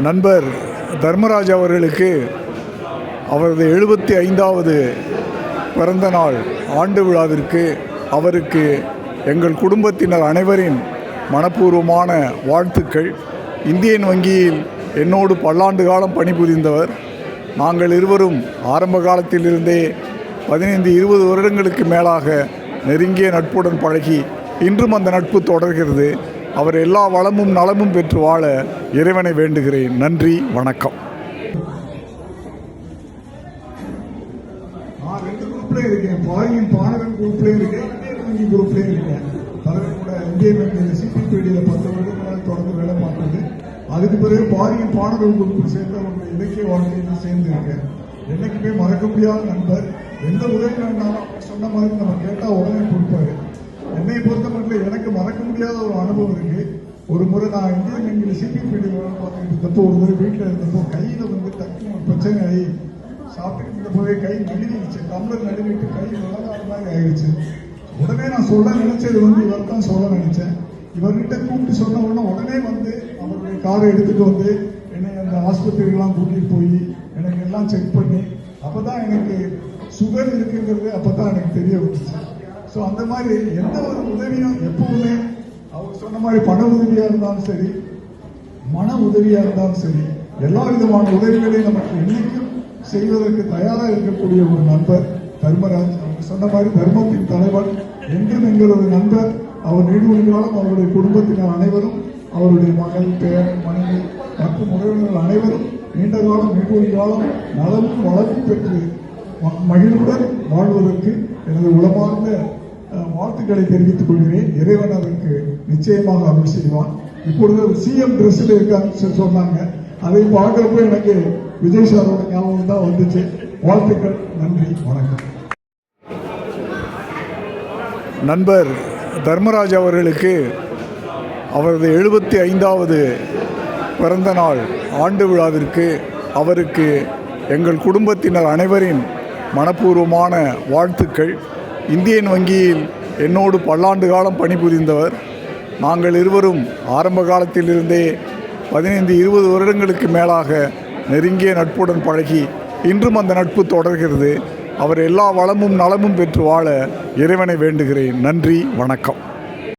நண்பர் தர்மராஜ் அவர்களுக்கு அவரது 75வது பிறந்த நாள் ஆண்டு விழாவிற்கு அவருக்கு எங்கள் குடும்பத்தினர் அனைவரின் மனப்பூர்வமான வாழ்த்துக்கள். இந்தியன் வங்கியில் என்னோடு பல்லாண்டு காலம் பணிபுரிந்தவர். நாங்கள் இருவரும் ஆரம்ப காலத்திலிருந்தே 15-20 வருடங்களுக்கு மேலாக நெருங்கிய நட்புடன் பழகி இன்றும் அந்த நட்பு தொடர்கிறது. அவர் எல்லா வளமும் நலமும் பெற்று வாழ இறைவனை வேண்டுகிறேன். நன்றி, வணக்கம். நான் 2 குரூப்லேயும் இருக்கேன். ஃபாரின் பானகன் குரூப்லேயும் இருக்கேன், இந்தியன் வங்கி குரூப்லேயும் இருக்கேன். தலைவர் கூட இந்தியன் வங்கியில் சிபிபிடியில் 10 வருடங்களாக தொடர்ந்து வேலை பார்த்தது. அதுக்கு பிறகு ஃபாரின் பானகன் குரூப்பில் சேர்ந்து அவருடைய இலக்கிய வாழ்க்கையில் சேர்ந்திருக்கேன். என்னைக்குமே மறக்க முடியாத நண்பர். எந்த உதவி வேண்டாலும் சொன்ன மாதிரி நம்ம கேட்டால் உடனே கொடுப்பாரு. என்னை பொறுத்த மட்டும் எனக்கு மறக்க முடியாத ஒரு அனுபவம் இருக்கு. ஒரு முறை நான் இந்தியன் வங்கியில் சிபிபிடி வேலை பார்த்துக்கிட்டு இருந்தப்போ ஒரு முறை வீட்டில் இருந்தப்போ கையில் டக்கு ஒரு பிரச்சனை ஆகி சாப்பிட்டு இருந்தப்போவே கை நடுங்கிடுச்சு. டம்ளர் நடுங்கிட்டு கை விளங்காத மாதிரி ஆயிடுச்சு. உடனே நான் சொல்ல நினைச்சது இவர் தான் சொல்ல நினைச்சேன். இவர்கிட்ட கூப்பிட்டு சொன்ன உடனே வந்து அவருடைய காரை எடுத்துட்டு வந்து என்னை அந்த ஆஸ்பத்திரிகள்லாம் கூட்டிட்டு போய் எனக்கு எல்லாம் செக் பண்ணி அப்பதான் எனக்கு சுகர் இருக்குங்கிறது அப்பதான் எனக்கு தெரிய வந்துச்சு. ஸோ அந்த மாதிரி எந்த ஒரு உதவியும் எப்பவுமே அவர் சொன்ன மாதிரி பண உதவியா இருந்தாலும் சரி, மன உதவியா இருந்தாலும் சரி, எல்லா விதமான உதவிகளையும் நமக்கு என்னைக்கும் செய்வதற்கு தயாராக இருக்கக்கூடிய ஒரு நண்பர் தர்மராஜ். அவர் சொன்ன மாதிரி தர்மத்தின் தலைவர் என்றும் எங்களது நண்பர். அவர் நீடுவழி காலம் அவருடைய குடும்பத்தினர் அனைவரும், அவருடைய மகள், பேரன், மனைவி மற்றும் உறவினர்கள் அனைவரும் நீண்ட காலம் நீடுவழி காலம் நலமும் வளமும் பெற்று மகிழ்வுடன் வாழ்வதற்கு எனது உளமார்ந்த வாழ்த்துக்களை தெரிவித்துக் கொள்கிறேன். இறைவன் அதற்கு நிச்சயமாக அருள் செய்வான். இப்பொழுது சிஎம் டிரெஸ்ல இருக்காங்க சொன்னாங்க. அதை பார்க்கிறப்ப எனக்கு விஜய் சாரோட ஞாபகம் தான் வந்துச்சு. வாழ்த்துக்கள், நன்றி, வணக்கம். நண்பர் தர்மராஜ் அவர்களுக்கு அவரது 75வது பிறந்த நாள் ஆண்டு விழாவிற்கு அவருக்கு எங்கள் குடும்பத்தினர் அனைவரின் மனப்பூர்வமான வாழ்த்துக்கள். இந்தியன் வங்கியில் என்னோடு பல்லாண்டு காலம் பணிபுரிந்தவர். நாங்கள் இருவரும் ஆரம்ப காலத்திலிருந்தே 15-20 வருடங்களுக்கு மேலாக நெருங்கிய நட்புடன் பழகி இன்றும் அந்த நட்பு தொடர்கிறது. அவர் எல்லா வளமும் நலமும் பெற்று வாழ இறைவனை வேண்டுகிறேன். நன்றி, வணக்கம்.